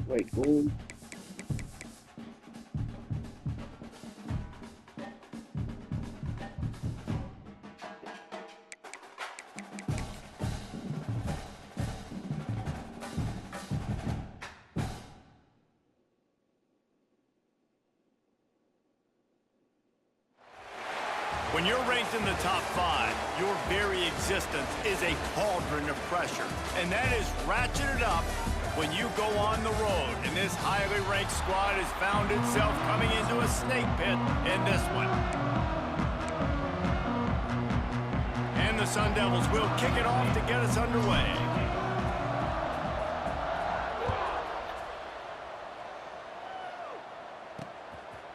Right goal. When you're ranked in the top 5, your very existence is a cauldron of pressure. And that is ratcheted up when you go on the road. And this highly ranked squad has found itself coming into a snake pit in this one. And the Sun Devils will kick it off to get us underway.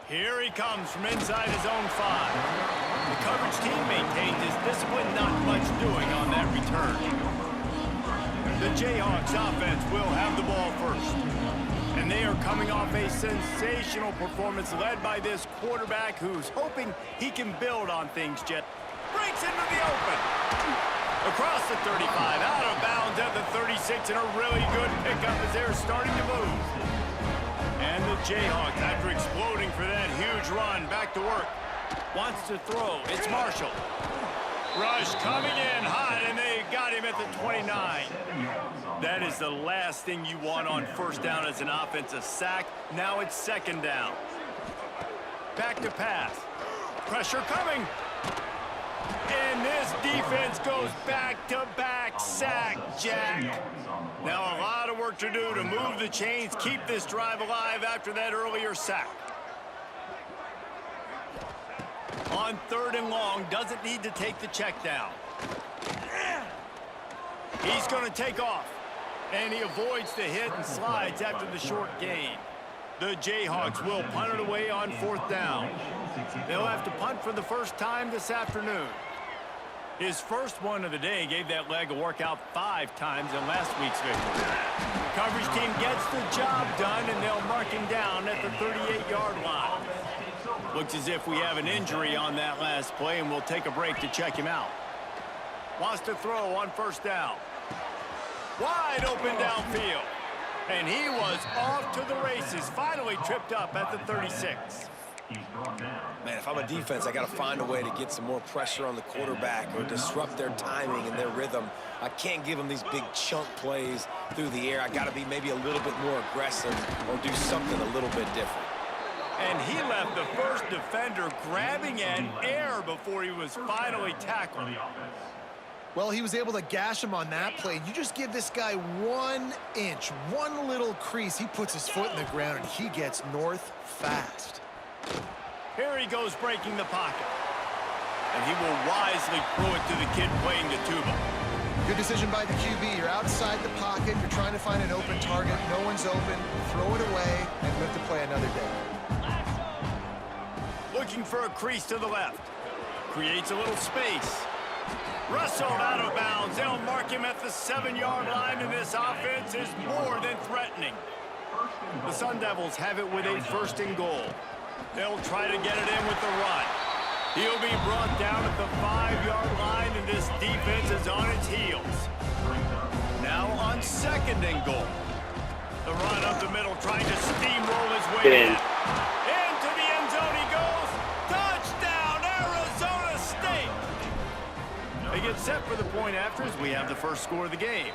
Here he comes from inside his own 5. The coverage team maintains his discipline, not much doing on that return. The Jayhawks offense will have the ball first. And they are coming off a sensational performance led by this quarterback who's hoping he can build on things, Jet. Breaks into the open. Across the 35, out of bounds at the 36, and a really good pickup as they're starting to move. And the Jayhawks, after exploding for that huge run, back to work. Wants to throw. It's Marshall. Rush coming in hot, and they got him at the 29. That is the last thing you want on first down as an offensive sack. Now it's second down. Back to pass. Pressure coming. And this defense goes back-to-back sack, Jack. Now a lot of work to do to move the chains, keep this drive alive after that earlier sack. On 3rd and long, doesn't need to take the check down. He's going to take off. And he avoids the hit and slides after the short gain. The Jayhawks will punt it away on 4th down. They'll have to punt for the first time this afternoon. His first one of the day gave that leg a workout 5 times in last week's victory. Coverage team gets the job done, and they'll mark him down at the 38-yard line. Looks as if we have an injury on that last play, and we'll take a break to check him out. Wants to throw on 1st down. Wide open downfield. And he was off to the races, finally tripped up at the 36. Man, if I'm a defense, I got to find a way to get some more pressure on the quarterback or disrupt their timing and their rhythm. I can't give them these big chunk plays through the air. I got to be maybe a little bit more aggressive or do something a little bit different. And he left the first defender grabbing at air before he was finally tackled. Well, he was able to gash him on that play. You just give this guy 1 inch, one little crease. He puts his foot in the ground, and he gets north fast. Here he goes breaking the pocket. And he will wisely throw it to the kid playing the tuba. Good decision by the QB. You're outside the pocket. You're trying to find an open target. No one's open. Throw it away and live to play another day. Looking for a crease to the left. Creates a little space. Rustled out of bounds. They'll mark him at the 7-yard line, and this offense is more than threatening. The Sun Devils have it with a 1st and goal. They'll try to get it in with the run. He'll be brought down at the 5-yard line, and this defense is on its heels. Now on 2nd and goal. The run up the middle, trying to steamroll his way in. Into the end zone he goes. Touchdown, Arizona State! They get set for the point after as we have the first score of the game.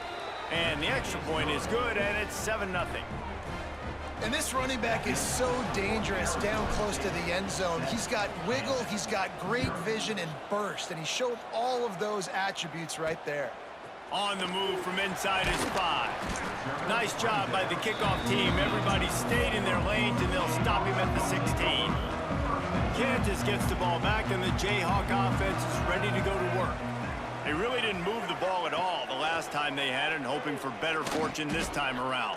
And the extra point is good, and it's 7-0. And this running back is so dangerous down close to the end zone. He's got wiggle, he's got great vision and burst, and he showed all of those attributes right there. On the move from inside his 5. Nice job by the kickoff team. Everybody stayed in their lanes, and they'll stop him at the 16. Kansas gets the ball back, and the Jayhawk offense is ready to go to work. They really didn't move the ball at all the last time they had it, and hoping for better fortune this time around.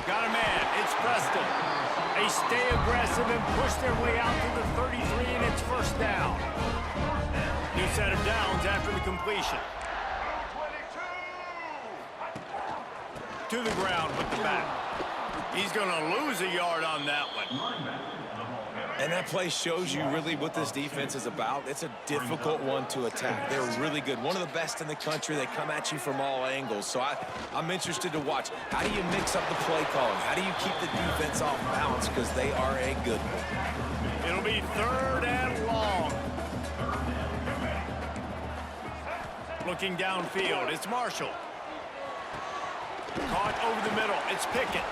Got a man. It's Preston. They stay aggressive and push their way out to the 33, and it's 1st down. New set of downs after the completion. To the ground with the back. He's going to lose a yard on that one. And that play shows you really what this defense is about. It's a difficult one to attack. They're really good. One of the best in the country. They come at you from all angles. So I'm interested to watch. How do you mix up the play calling? How do you keep the defense off balance? Because they are a good one. It'll be 3rd and long. Looking downfield, it's Marshall. Caught over the middle, it's Pickett.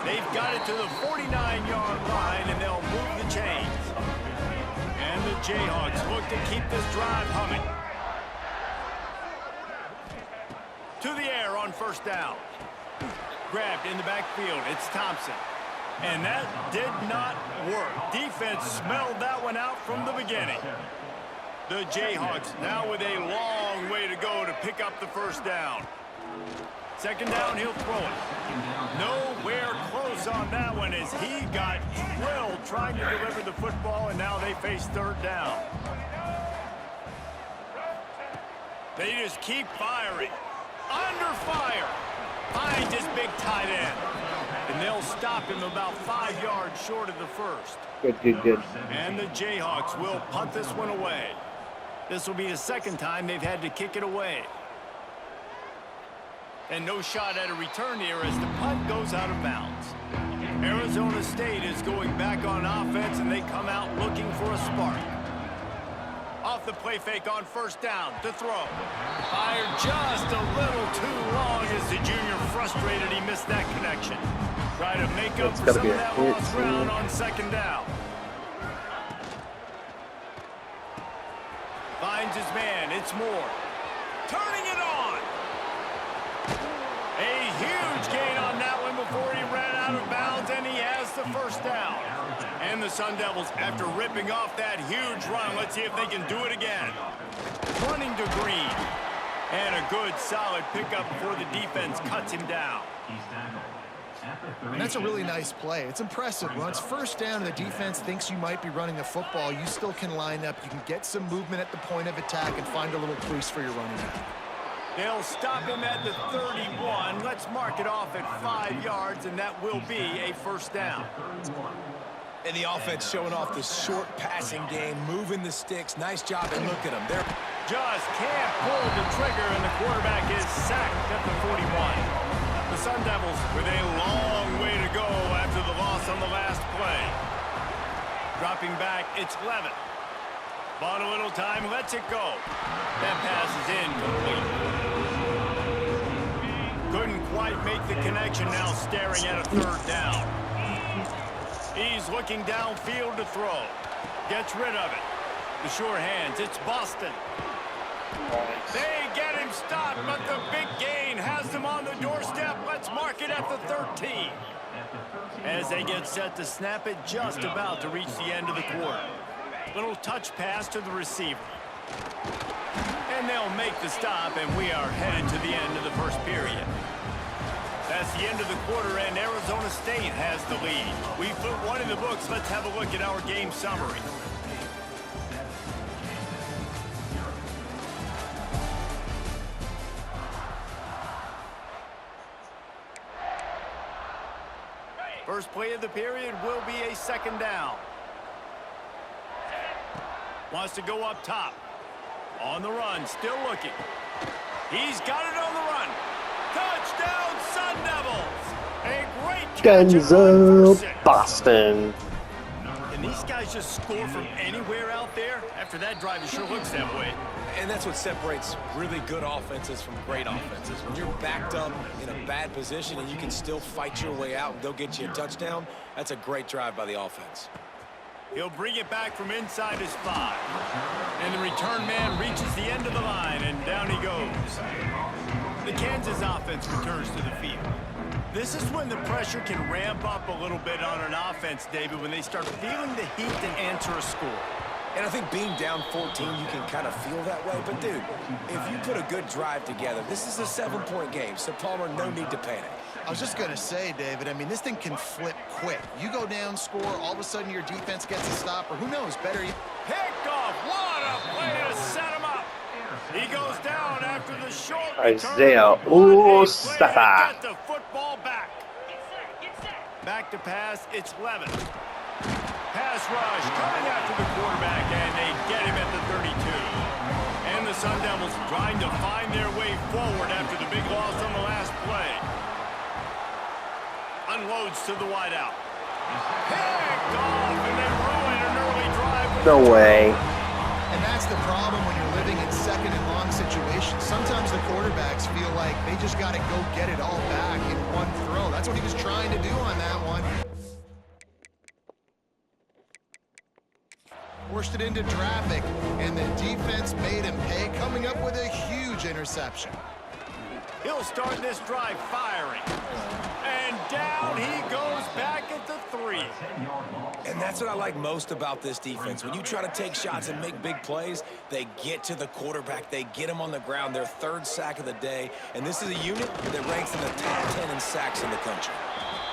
They've got it to the 49-yard line, and they'll move the chains. And the Jayhawks look to keep this drive humming. To the air on 1st down. Grabbed in the backfield, it's Thompson. And that did not work. Defense smelled that one out from the beginning. The Jayhawks now with a long way to go to pick up the 1st down. 2nd down, he'll throw it. Nowhere close on that one as he got drilled trying to deliver the football, and now they face 3rd down. They just keep firing. Under fire. Finds his big tight end. And they'll stop him about 5 yards short of the 1st. Good. And the Jayhawks will punt this one away. This will be the 2nd time they've had to kick it away. And no shot at a return here as the punt goes out of bounds. Arizona State is going back on offense, and they come out looking for a spark. Off the play fake on 1st down to throw. Fired just a little too long as the junior frustrated he missed that connection. Try to make up for some of that lost ground on 2nd down. Finds his man, it's Moore. Turning it on. A huge gain on that one before he ran out of bounds, and he has the 1st down. And the Sun Devils, after ripping off that huge run, let's see if they can do it again. Running to Green. And a good, solid pickup before the defense cuts him down. And that's a really nice play. It's impressive. Once 1st down and the defense thinks you might be running the football, you still can line up. You can get some movement at the point of attack and find a little crease for your running back. They'll stop him at the 31. Let's mark it off at 5 yards, and that will be a 1st down. And the offense showing off the short passing game, moving the sticks. Nice job, and look at them. They're just can't pull the trigger, and the quarterback is sacked at the 41. The Sun Devils with a long way to go after the loss on the last play. Dropping back, it's Levitt. Bought a little time, lets it go. That pass is incomplete. Couldn't quite make the connection, now staring at a 3rd down. He's looking downfield to throw. Gets rid of it. The sure hands, it's Boston. They get him stopped, but the big gain has them on the doorstep. Let's mark it at the 13. As they get set to snap it, just about to reach the end of the quarter. Little touch pass to the receiver. And they'll make the stop, and we are headed to the end of the 1st period. That's the end of the quarter, and Arizona State has the lead. We put one in the books. Let's have a look at our game summary. First play of the period will be a 2nd down. Wants to go up top. On the run, still looking. He's got it on the run. Touchdown, Sun Devils! A great catch Denzel Boston. And these guys just score from anywhere out there. After that drive, it sure looks that way. And that's what separates really good offenses from great offenses. When you're backed up in a bad position and you can still fight your way out and go get you a touchdown, that's a great drive by the offense. He'll bring it back from inside his 5. And the return man reaches the end of the line, and down he goes. The Kansas offense returns to the field. This is when the pressure can ramp up a little bit on an offense, David, when they start feeling the heat to answer a score. And I think being down 14, you can kind of feel that way. But, dude, if you put a good drive together, this is a 7-point game. So, Palmer, no need to panic. I was just going to say, David, I mean, this thing can flip quick. You go down, score, all of a sudden your defense gets a stop, or who knows, better. Picked off. What a play to set him up. He goes down after the short Isaiah Ustaha. Get the football back. Back to pass, it's Levitt. Pass pass rush coming after the quarterback, and they get him at the 32. And the Sun Devils trying to find their way forward after the big loss on the last play. Unloads to the wideout. Picked off, and they ruin an early drive. No way. And that's the problem when you're living in second and long situations. Sometimes the quarterbacks feel like they just got to go get it all back in one throw. That's what he was trying to do on that one. Forced it into traffic, and the defense made him pay, coming up with a huge interception. He'll start this drive firing. And down he goes back at the 3. And that's what I like most about this defense. When you try to take shots and make big plays, they get to the quarterback. They get him on the ground. Their 3rd sack of the day. And this is a unit that ranks in the top 10 in sacks in the country.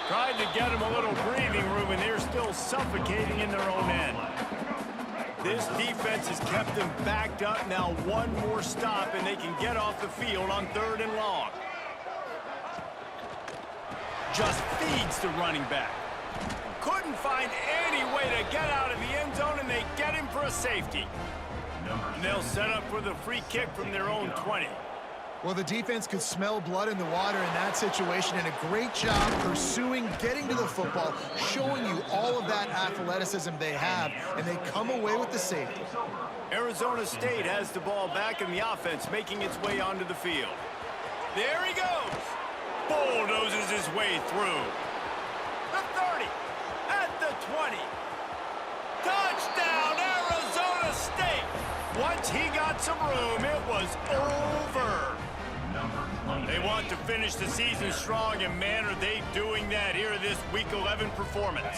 Tried to get him a little breathing room, and they're still suffocating in their own end. This defense has kept them backed up. Now one more stop, and they can get off the field on 3rd and long. Just feeds the running back. Couldn't find any way to get out of the end zone, and they get him for a safety. And they'll set up for the free kick from their own 20. Well, the defense could smell blood in the water in that situation, and a great job pursuing, getting to the football, showing you all of that athleticism they have, and they come away with the safety. Arizona State has the ball back, and the offense making its way onto the field. There he goes. Bulldozes his way through. The 30, at the 20. Touchdown, Arizona State. Once he got some room, it was over. They want to finish the season strong, and man, are they doing that here this Week 11 performance.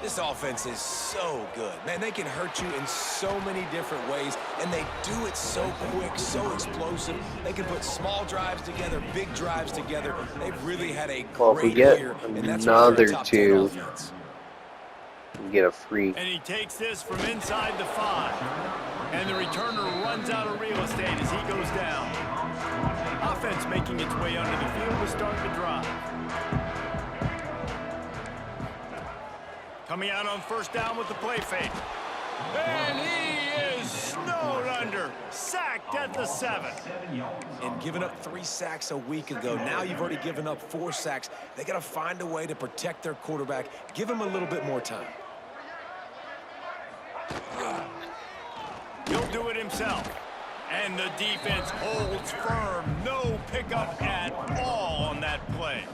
This offense is so good. Man, they can hurt you in so many different ways, and they do it so quick, so explosive. They can put small drives together, big drives together. They've really had a great year, and that's why they're a top 10 offense. Get a free. And he takes this from inside the 5. And the returner runs out of real estate as he goes down. Offense making its way onto the field to start the drive. Coming out on 1st down with the play fake. And he is snowed under. Sacked at the 7. And giving up 3 sacks a week ago. Now you've already given up 4 sacks. They got to find a way to protect their quarterback. Give him a little bit more time. He'll do it himself. And the defense holds firm. No pickup at all on that play.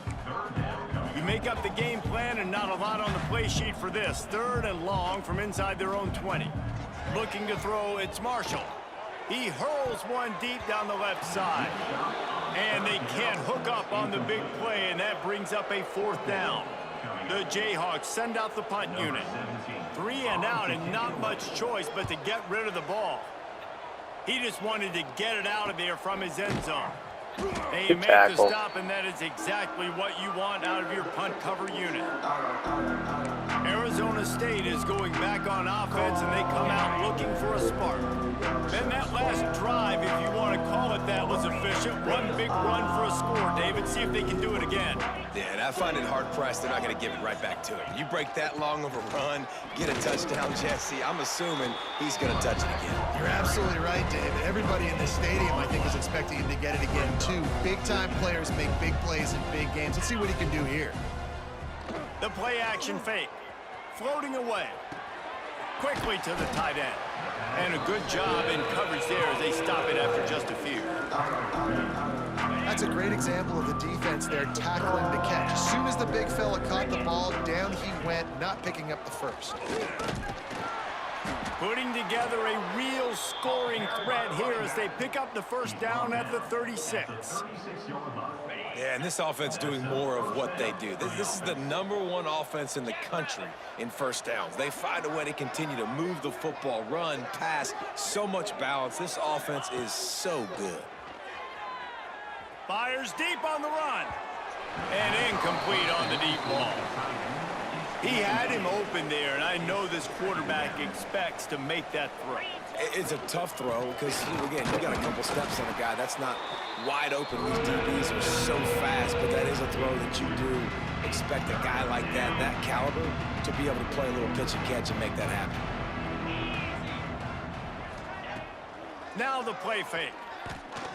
You make up the game plan, and not a lot on the play sheet for this. 3rd and long from inside their own 20. Looking to throw, it's Marshall. He hurls one deep down the left side. And they can't hook up on the big play, and that brings up a 4th down. The Jayhawks send out the punt unit. 3 and out, and not much choice but to get rid of the ball. He just wanted to get it out of there from his end zone. They make the stop, and that is exactly what you want out of your punt cover unit. Arizona State is going back on offense, and they come out looking for a spark. And that last drive, if you want to call it that, was efficient. One big run for a score, David. See if they can do it again. Yeah, and I find it hard-pressed they're not going to give it right back to him. You break that long of a run, get a touchdown, Jesse, I'm assuming he's going to touch it again. You're absolutely right, David. Everybody in this stadium, I think, is expecting him to get it again, too. Big-time players make big plays in big games. Let's see what he can do here. The play-action fake. Floating away. Quickly to the tight end. And a good job in coverage there as they stop it after just a few. That's a great example of the defense there tackling the catch. As soon as the big fella caught the ball, down he went, not picking up the first. Putting together a real scoring threat here as they pick up the 1st down at the 36. Yeah, and this offense doing more of what they do. This is the #1 offense in the country in 1st downs. They find a way to continue to move the football, run, pass, so much balance. This offense is so good. Fires deep on the run. And incomplete on the deep ball. He had him open there, and I know this quarterback expects to make that throw. It's a tough throw because, again, you got a couple steps on a guy. That's not wide open. These DBs are so fast, but that is a throw that you do expect a guy like that caliber, to be able to play a little pitch and catch and make that happen. Now the play fake.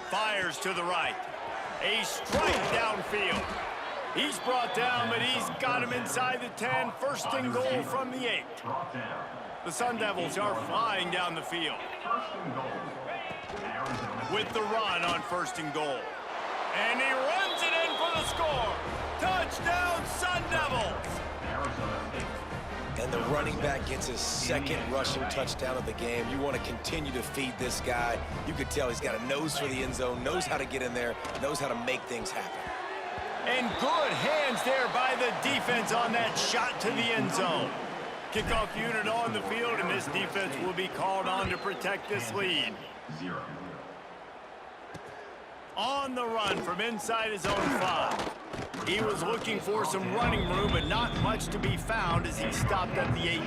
Fires to the right. A strike downfield. He's brought down, but he's got him inside the 10. First and goal from the 8. The Sun Devils are flying down the field. With the run on first and goal. And he runs it in for the score. Touchdown, Sun Devils! And the running back gets his second rushing touchdown of the game. You want to continue to feed this guy. You could tell he's got a nose for the end zone, knows how to get in there, knows how to make things happen. And good hands there by the defense on that shot to the end zone. Kickoff unit on the field, and this defense will be called on to protect this lead. On the run from inside his own 5. He was looking for some running room, but not much to be found as he stopped at the 18.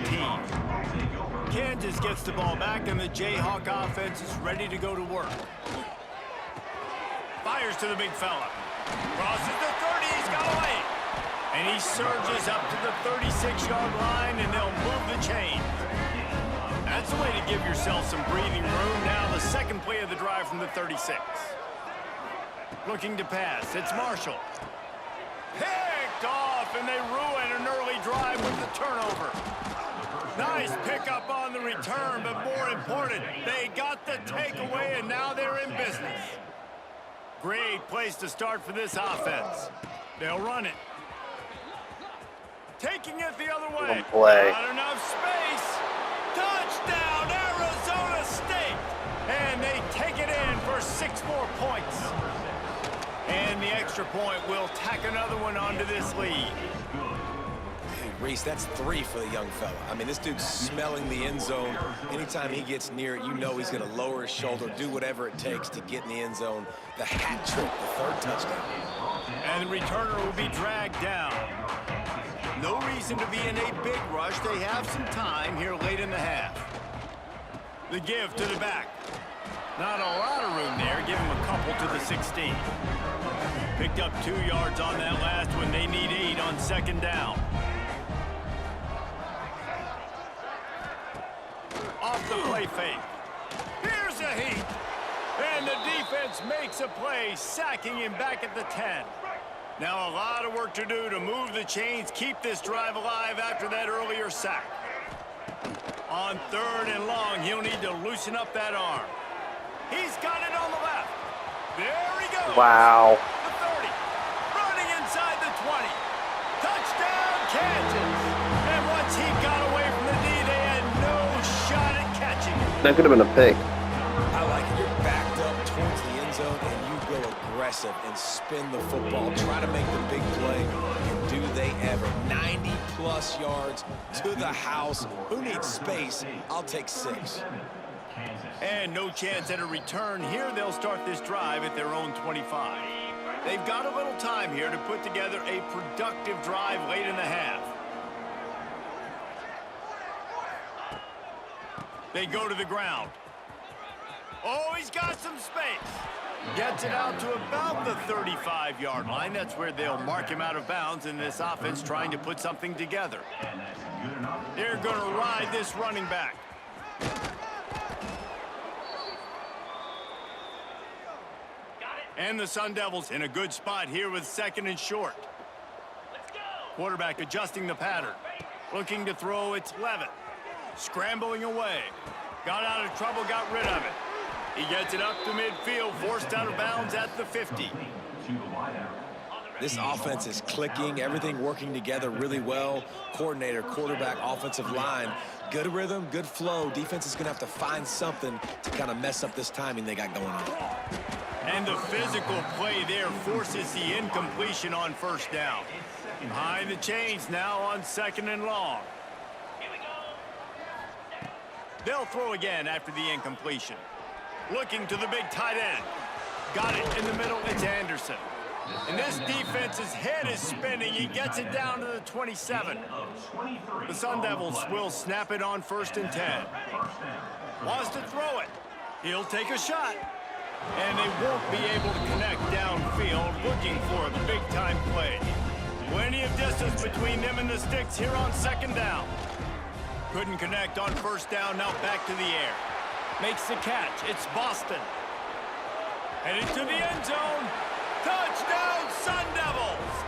Kansas gets the ball back, and the Jayhawk offense is ready to go to work. Fires to the big fella. Crosses the 30, he's got away. And he surges up to the 36-yard line, and they'll move the chains. That's a way to give yourself some breathing room. Now the second play of the drive from the 36. Looking to pass, it's Marshall. Picked off, and they ruin an early drive with the turnover. Nice pickup on the return, but more important, they got the takeaway, and now they're in business. Great place to start for this offense. They'll run it. Taking it the other way. Not enough space. Touchdown, Arizona State. And they take it in for 6 more points. And the extra point will tack another one onto this lead. Hey, Reese, that's 3 for the young fella. I mean, this dude's smelling the end zone. Anytime he gets near it, you know he's going to lower his shoulder, do whatever it takes to get in the end zone. The hat trick, the 3rd touchdown. And the returner will be dragged down. No reason to be in a big rush. They have some time here late in the half. The give to the back. Not a lot of room there. Give him a couple to the 16. Picked up 2 yards on that last one. They need 8 on second down. Off the play fake. Here's a heat. And the defense makes a play, sacking him back at the 10. Now a lot of work to do to move the chains, keep this drive alive after that earlier sack. On 3rd and long, he'll need to loosen up that arm. He's got it on the left. There he goes. Wow. The 30. Running inside the 20. Touchdown, Kansas. And once he got away from the D, they had no shot at catching him. That could have been a pick. I like it. You're backed up towards the end zone, and you go aggressive and spin the football. Try to make the big play, and do they ever. 90-plus yards to the house. Who needs space? I'll take 6. And no chance at a return here. They'll start this drive at their own 25. They've got a little time here to put together a productive drive late in the half. They go to the ground. Oh, he's got some space. Gets it out to about the 35-yard line. That's where they'll mark him out of bounds in this offense trying to put something together. They're going to ride this running back. And the Sun Devils in a good spot here with 2nd and short. Quarterback adjusting the pattern. Looking to throw, it's Levitt. Scrambling away. Got out of trouble, got rid of it. He gets it up to midfield, forced out of bounds at the 50. This offense is clicking, everything working together really well. Coordinator, quarterback, offensive line. Good rhythm, good flow. Defense is going to have to find something to kind of mess up this timing they got going on. And the physical play there forces the incompletion on 1st down. Behind the chains now on 2nd and long. They'll throw again after the incompletion. Looking to the big tight end. Got it in the middle, it's Anderson. And this defense's head is spinning. He gets it down to the 27. The Sun Devils will snap it on 1st and 10. Wants to throw it. He'll take a shot. And they won't be able to connect downfield, looking for a big-time play. Plenty of distance between them and the sticks here on second down. Couldn't connect on first down, now back to the air. Makes the catch, it's Boston. Headed to the end zone. Touchdown, Sun Devils!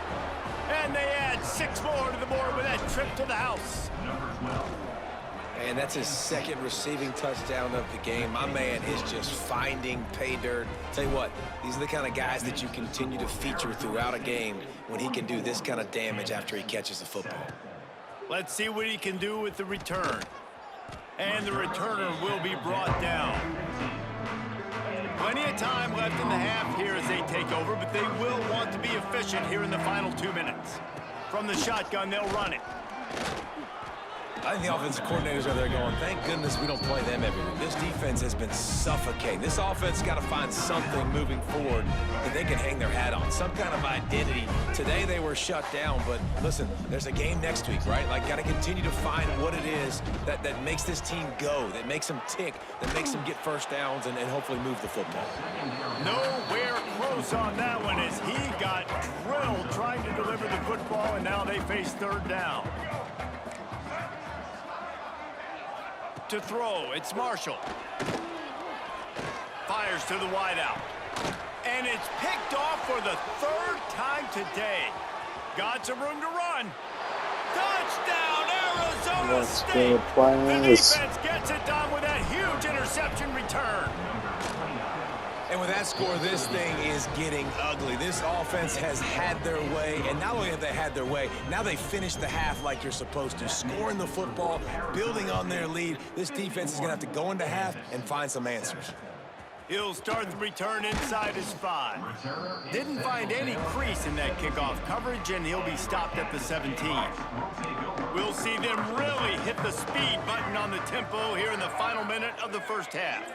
And they add 6 more to the board with that trip to the house. And that's his second receiving touchdown of the game. My man is just finding pay dirt. Tell you what, these are the kind of guys that you continue to feature throughout a game when he can do this kind of damage after he catches the football. Let's see what he can do with the return. And the returner will be brought down. Plenty of time left in the half here as they take over, but they will want to be efficient here in the final 2 minutes. From the shotgun, they'll run it. I think the offensive coordinators are there going, thank goodness we don't play them every week. This defense has been suffocating. This offense got to find something moving forward that they can hang their hat on, some kind of identity. Today they were shut down, but listen, there's a game next week, right? Like, got to continue to find what it is that makes this team go, that makes them tick, that makes them get first downs and hopefully move the football. Nowhere close on that one as he got drilled trying to deliver the football, and now they face third down. To throw, it's Marshall. Fires to the wideout. And it's picked off for the 3rd time today. Got some room to run. Touchdown, Arizona Let's State! go, The Twice. defense gets it done with that huge interception return. And with that score, this thing is getting ugly. This offense has had their way, and not only have they had their way, now they finish the half like you're supposed to, scoring the football, building on their lead. This defense is going to have to go into half and find some answers. He'll start the return inside his 5. Didn't find any crease in that kickoff coverage, and he'll be stopped at the 17. We'll see them really hit the speed button on the tempo here in the final minute of the first half.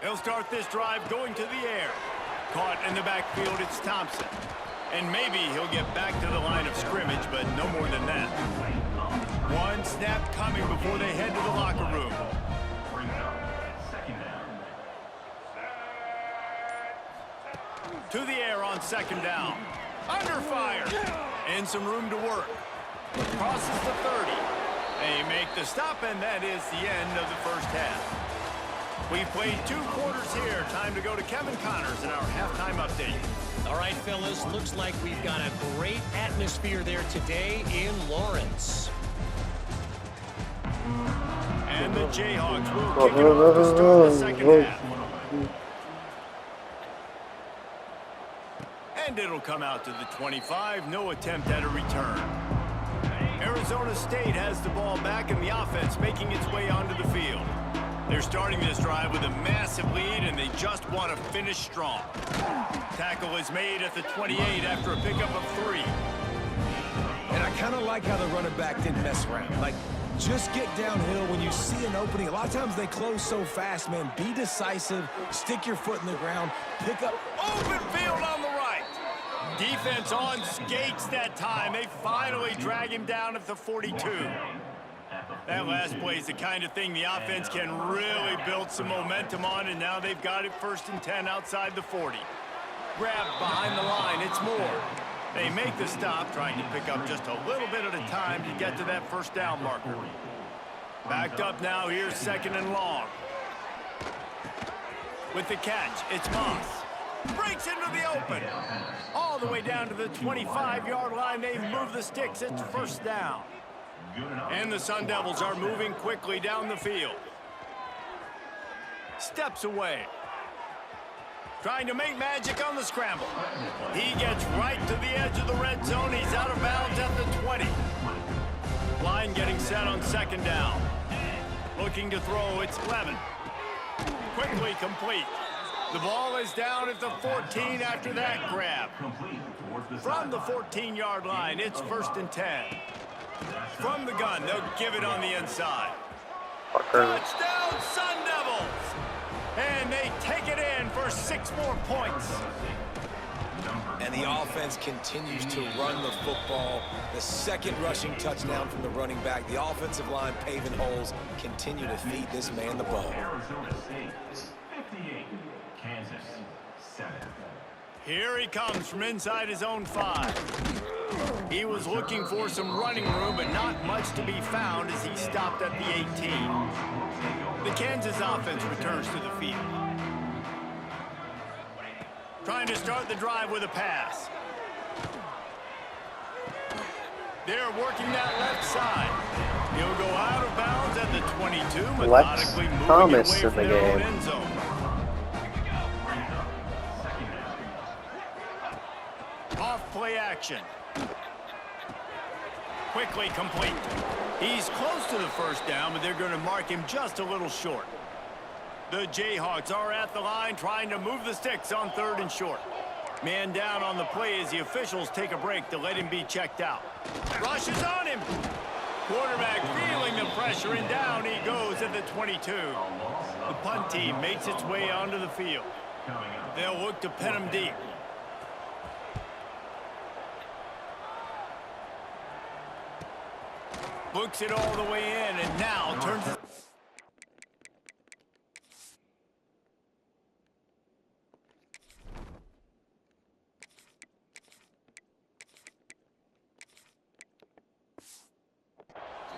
He'll start this drive going to the air. Caught in the backfield, it's Thompson. And maybe he'll get back to the line of scrimmage, but no more than that. One snap coming before they head to the locker room. To the air on second down. Under fire. And some room to work. Crosses the 30. They make the stop, and that is the end of the first half. We've played 2 quarters here. Time to go to Kevin Connors in our halftime update. All right, fellas, looks like we've got a great atmosphere there today in Lawrence. And the Jayhawks will kick it off to start the second half. And it'll come out to the 25. No attempt at a return. Arizona State has the ball back, and the offense making its way onto the field. They're starting this drive with a massive lead, and they just want to finish strong. Tackle is made at the 28 after a pickup of 3. And I kind of like how the running back didn't mess around. Like, just get downhill when you see an opening. A lot of times they close so fast, man. Be decisive, stick your foot in the ground, pick up. Open field on the right. Defense on skates that time. They finally drag him down at the 42. That last play is the kind of thing the offense can really build some momentum on, and now they've got it 1st and 10 outside the 40. Grabbed behind the line, it's Moore. They make the stop, trying to pick up just a little bit at a time to get to that first down marker. Backed up now, here's 2nd and long. With the catch, it's Moss. Breaks into the open. All the way down to the 25-yard line, they move the sticks, it's 1st down. And the Sun Devils are moving quickly down the field. Steps away. Trying to make magic on the scramble. He gets right to the edge of the red zone. He's out of bounds at the 20. Line getting set on 2nd down. Looking to throw, it's Levin. Quickly complete. The ball is down at the 14 after that grab. From the 14-yard line, it's 1st and 10. From the gun, they'll give it on the inside. Touchdown, Sun Devils! And they take it in for 6 more points. And the offense continues to run the football. The 2nd rushing touchdown from the running back. The offensive line paving holes. Continue to feed this man the ball. Arizona State 58, Kansas 7. Here he comes from inside his own 5. He was looking for some running room, but not much to be found as he stopped at the 18. The Kansas offense returns to the field. Trying to start the drive with a pass. They're working that left side. He'll go out of bounds at the 22, methodically moving Thomas away in from the their own game. end zone. Off play action. Quickly complete. He's close to the first down, but they're going to mark him just a little short. The Jayhawks are at the line trying to move the sticks on 3rd and short. Man down on the play as the officials take a break to let him be checked out. Rush is on him. Quarterback feeling the pressure, and down he goes at the 22. The punt team makes its way onto the field. They'll look to pin him deep. Looks it all the way in, and now turns it.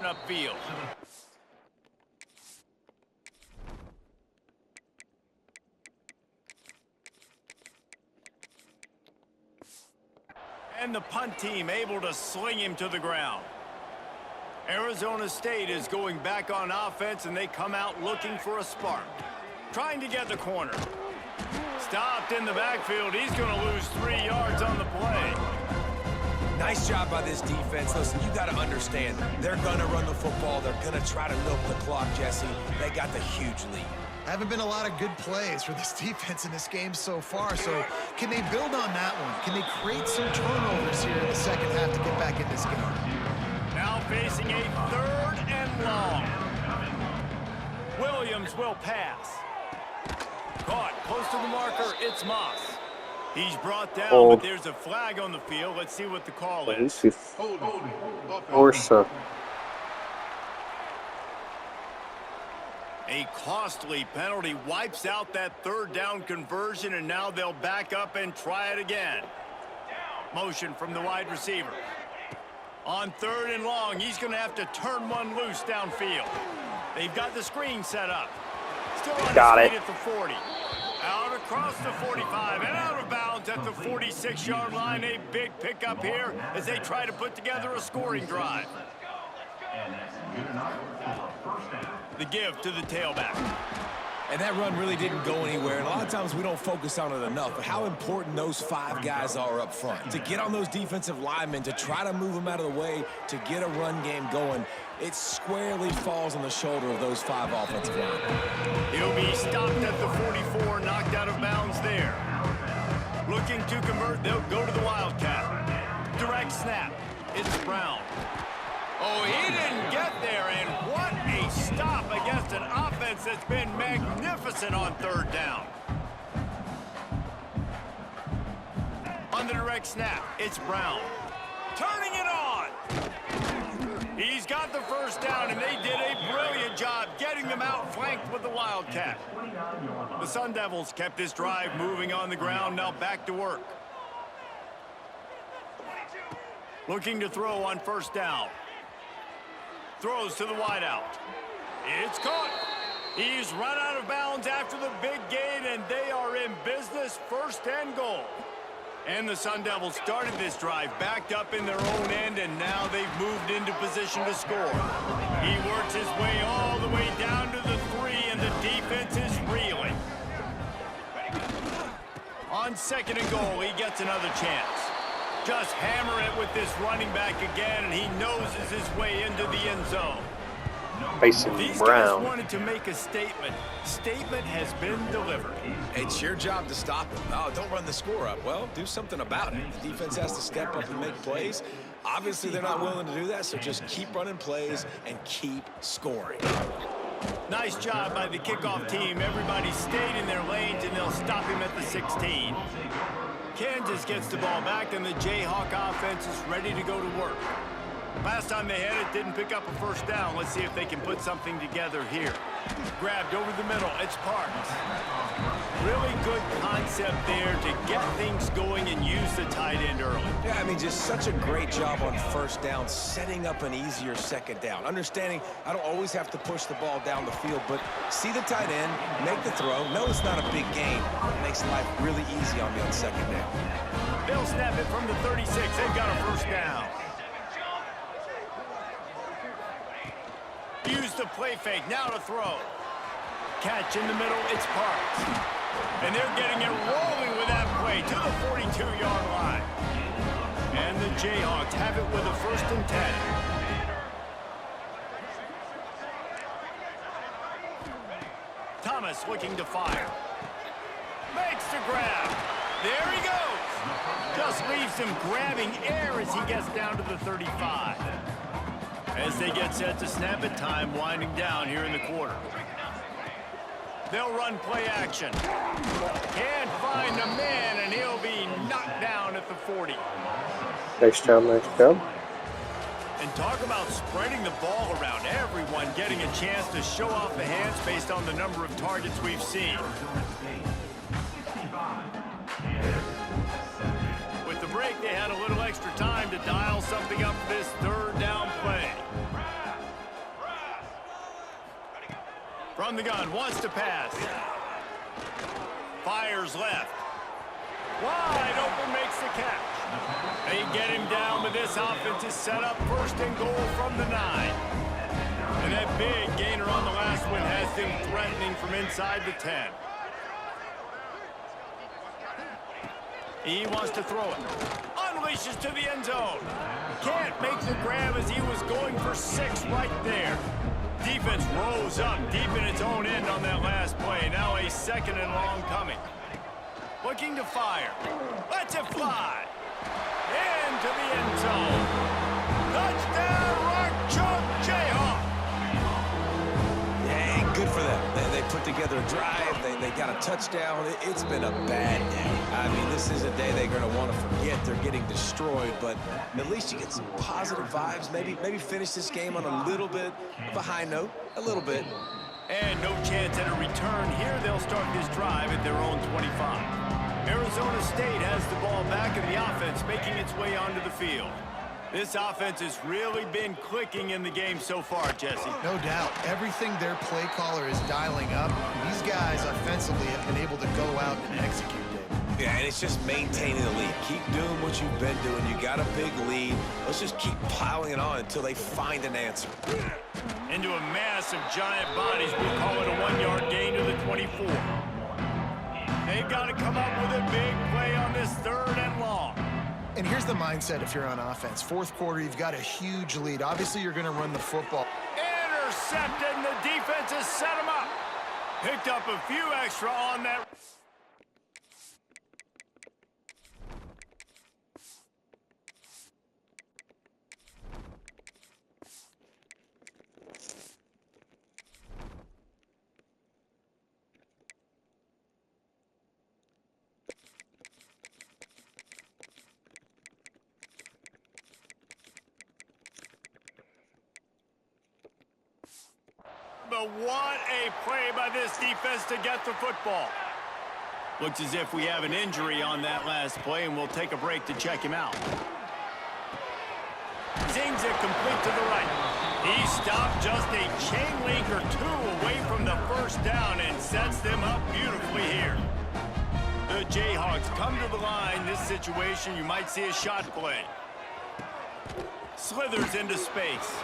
Upfield. And the punt team able to sling him to the ground. Arizona State is going back on offense, and they come out looking for a spark. Trying to get the corner. Stopped in the backfield. He's going to lose 3 yards on the play. Nice job by this defense. Listen, you got to understand, they're going to run the football. They're going to try to milk the clock, Jesse. They got the huge lead. Haven't been a lot of good plays for this defense in this game so far, so can they build on that one? Can they create some turnovers here in the second half to get back in this game? Now facing a 3rd and long. Williams will pass. Caught close to the marker. It's Moss. He's brought down, Hold. but there's a flag on the field. Let's see what the call Let is. me see. Orsa. A costly penalty wipes out that 3rd down conversion, and now they'll back up and try it again. Motion from the wide receiver. On 3rd and long, he's going to have to turn one loose downfield. They've got the screen set up. Still on Got his it. feet at the 40. Out across the 45 and out of bounds at the 46-yard line. A big pickup here as they try to put together a scoring drive. The give to the tailback. And that run really didn't go anywhere. And a lot of times we don't focus on it enough, but how important those 5 guys are up front. To get on those defensive linemen, to try to move them out of the way, to get a run game going, it squarely falls on the shoulder of those 5 offensive linemen. He'll be stopped at the 44, knocked out of bounds there. Looking to convert, they'll go to the Wildcat. Direct snap. It's Brown. Oh, he didn't get there, and what a stop against an offense that's been magnificent on 3rd down. On the direct snap, it's Brown. Turning it on. He's got the first down, and they did a brilliant job getting them outflanked with the Wildcat. The Sun Devils kept this drive moving on the ground, now back to work. Looking to throw on 1st down. Throws to the wideout. It's caught. He's run out of bounds after the big gain, and they are in business, 1st and goal. And the Sun Devils started this drive backed up in their own end, and now they've moved into position to score. He works his way all the way down to the 3, and the defense is reeling. On 2nd and goal, he gets another chance. Just hammer it with this running back again, and he noses his way into the end zone. Facing These Brown. guys wanted to make a statement. Statement has been delivered. It's your job to stop him. Oh, don't run the score up. Well, do something about it. The defense has to step up and make plays. Obviously, they're not willing to do that, so just keep running plays and keep scoring. Nice job by the kickoff team. Everybody stayed in their lanes, and they'll stop him at the 16. Kansas gets the ball back, and the Jayhawk offense is ready to go to work. Last time they had it, didn't pick up a first down. Let's see if they can put something together here. Grabbed over the middle. It's Parks. Really good concept there to get things going and use the tight end early. Yeah, I mean, just such a great job on first down, setting up an easier second down. Understanding I don't always have to push the ball down the field, but see the tight end, make the throw. No, it's not a big gain. It makes life really easy on me on second down. They'll snap it from the 36. They've got a first down. Use the play fake, now to throw. Catch in the middle, it's Parks. And they're getting it rolling with that play to the 42-yard line. And the Jayhawks have it with a 1st and 10. Thomas looking to fire. Makes the grab. There he goes. Just leaves him grabbing air as he gets down to the 35. As they get set to snap it, time winding down here in the quarter. They'll run play action. Can't find a man, and he'll be knocked down at the 40. Nice job, nice job. And talk about spreading the ball around. Everyone getting a chance to show off the hands based on the number of targets we've seen. With the break, they had a little extra time to dial something up this 3rd down play. From the gun, wants to pass. Fires left. Wide open, makes the catch. They get him down, but this offense is set up 1st and goal from the 9. And that big gainer on the last one has them threatening from inside the 10. He wants to throw it. Unleashes to the end zone. Can't make the grab as he was going for 6 right there. Defense rose up deep in its own end on that last play. Now a 2nd and long coming. Looking to fire. Lets it fly. Into the end zone. Touchdown, Rock Chalk Jayhawk. Yeah, good for them. They put together a drive. They got a touchdown. It's been a bad day. I mean, this is a day they're going to want to forget. They're getting destroyed, but at least you get some positive vibes. Maybe finish this game on a little bit of a high note. A little bit. And no chance at a return here. They'll start this drive at their own 25. Arizona State has the ball back in the offense, making its way onto the field. This offense has really been clicking in the game so far, Jesse. No doubt. Everything their play caller is dialing up, these guys offensively have been able to go out and execute it. Yeah, and it's just maintaining the lead. Keep doing what you've been doing. You got a big lead. Let's just keep piling it on until they find an answer. Into a mass of giant bodies. We'll call it a 1-yard gain to the 24. They've got to come up with a big play on this 3rd and long. And here's the mindset if you're on offense. 4th quarter, you've got a huge lead. Obviously, you're going to run the football. Intercepted, and the defense has set him up. Picked up a few extra on that. But what a play by this defense to get the football. Looks as if we have an injury on that last play, and we'll take a break to check him out. Zings it complete to the right. He stopped just a chain link or 2 away from the 1st down and sets them up beautifully here. The Jayhawks come to the line. This situation, you might see a shot play. Slithers into space.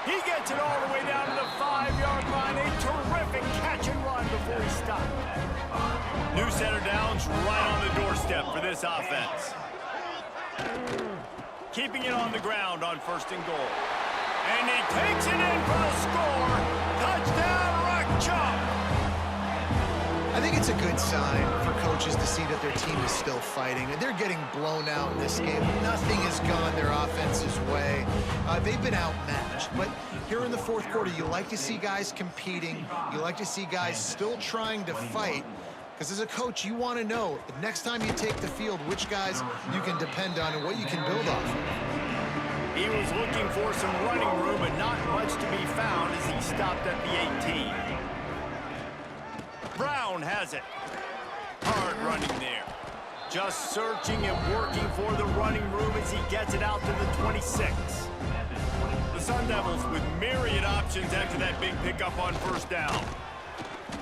He gets it all the way down to the 5-yard line. A terrific catch and run before he stopped. New center downs right on the doorstep for this offense. Keeping it on the ground on 1st and goal. And he takes it in for the score. Touchdown, Rock Chalk. I think it's a good sign for coaches to see that their team is still fighting. They're getting blown out in this game. Nothing has gone their offense's way. They've been outmatched. But here in the 4th quarter, you like to see guys competing. You like to see guys still trying to fight. Because as a coach, you want to know the next time you take the field, which guys you can depend on and what you can build off of. He was looking for some running room, but not much to be found as he stopped at the 18. Brown has it. Hard running there. Just searching and working for the running room as he gets it out to the 26. The Sun Devils with myriad options after that big pickup on first down.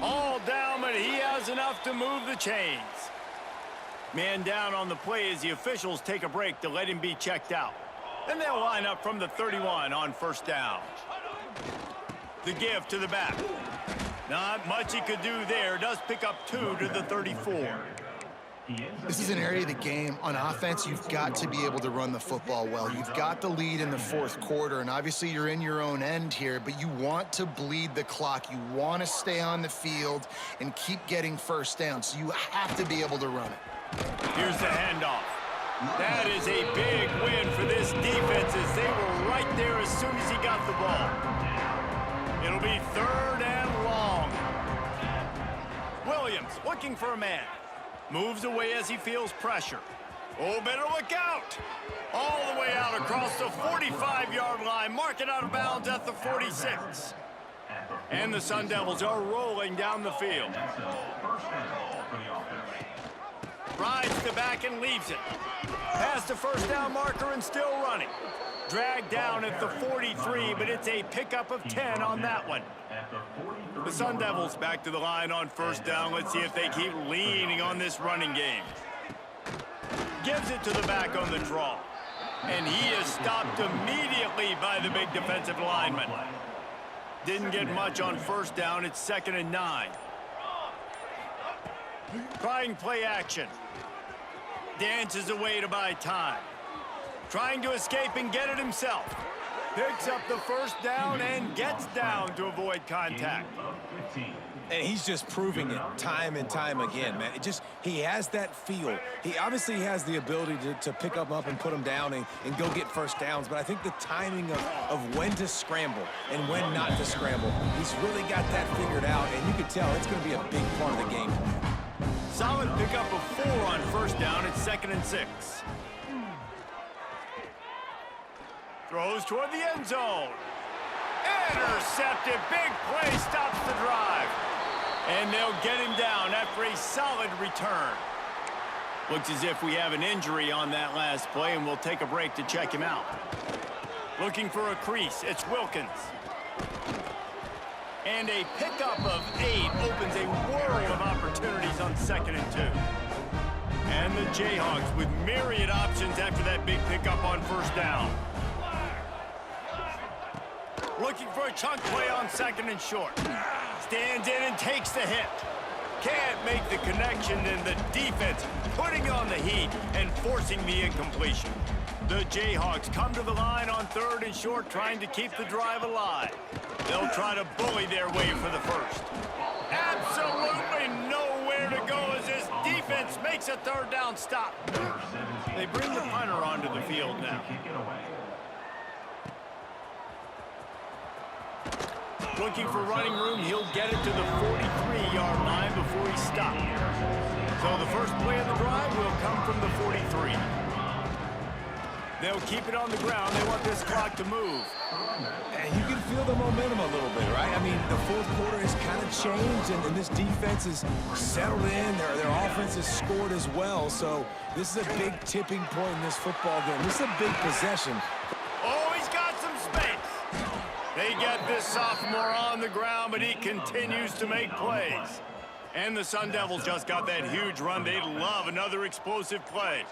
All down, but he has enough to move the chains. Man down on the play as the officials take a break to let him be checked out. Then they'll line up from the 31 on first down. The give to the back. Not much he could do there. Does pick up 2 to the 34. This is an area of the game. On offense, you've got to be able to run the football well. You've got the lead in the fourth quarter, and obviously you're in your own end here, but you want to bleed the clock. You want to stay on the field and keep getting first down, so you have to be able to run it. Here's the handoff. That is a big win for this defense as they were right there as soon as he got the ball. It'll be 3rd and long. Williams looking for a man. Moves away as he feels pressure. Oh, better look out. All the way out across the 45-yard line. Mark it out of bounds at the 46. And the Sun Devils are rolling down the field. Rides the back and leaves it. Past the first down marker and still running. Dragged down at the 43, but it's a pickup of 10 on that one. The Sun Devils back to the line on first down. Let's see if they keep leaning on this running game. Gives it to the back on the draw. And he is stopped immediately by the big defensive lineman. Didn't get much on first down. It's 2nd and 9. Trying play action. Dances away to buy time. Trying to escape and get it himself. Picks up the first down and gets down to avoid contact. And he's just proving it time and time again, man. He has that feel. He obviously has the ability to pick them up and put them down and go get first downs. But I think the timing of when to scramble and when not to scramble, he's really got that figured out. And you can tell it's going to be a big part of the game. Solid pickup of 4 on first down. It's 2nd and 6. Throws toward the end zone. Intercepted. Big play stops the drive. And they'll get him down after a solid return. Looks as if we have an injury on that last play, and we'll take a break to check him out. Looking for a crease. It's Wilkins. And a pickup of 8 opens a world of opportunities on 2nd and 2. And the Jayhawks with myriad options after that big pickup on first down. Looking for a chunk play on 2nd and short. Stands in and takes the hit. Can't make the connection, and the defense putting on the heat and forcing the incompletion. The Jayhawks come to the line on 3rd and short, trying to keep the drive alive. They'll try to bully their way for the first. Absolutely nowhere to go as this defense makes a 3rd down stop. They bring the punter onto the field now. Looking for running room, he'll get it to the 43-yard line before he stopped. So the first play of the drive will come from the 43. They'll keep it on the ground. They want this clock to move. And you can feel the momentum a little bit, right? I mean, the fourth quarter has kind of changed, and this defense is settled in. Their offense has scored as well. So this is a big tipping point in this football game. This is a big possession. Oh, he's got some space. They get this sophomore on the ground, but he continues to make plays. And the Sun Devils just got that huge run. They'd love another explosive play.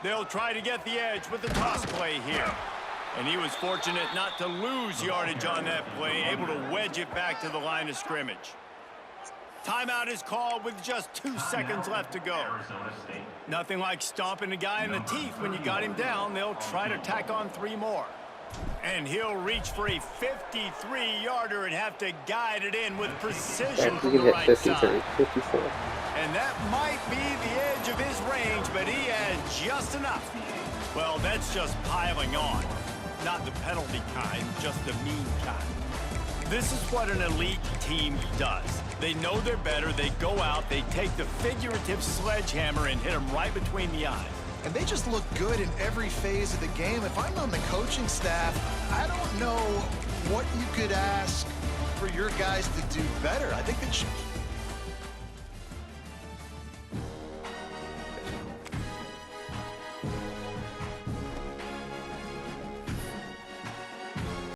They'll try to get the edge with the toss play here. And he was fortunate not to lose yardage on that play, able to wedge it back to the line of scrimmage. Timeout is called with just 2 seconds left to go. Nothing like stomping a guy in the teeth when you got him down. They'll try to tack on 3 more. And he'll reach for a 53-yarder and have to guide it in with precision from the right side. 54. And that might be the edge of his range, but he has just enough. Well, that's just piling on. Not the penalty kind, just the mean kind. This is what an elite team does. They know they're better, they go out, they take the figurative sledgehammer and hit them right between the eyes. And they just look good in every phase of the game. If I'm on the coaching staff, I don't know what you could ask for your guys to do better. I think that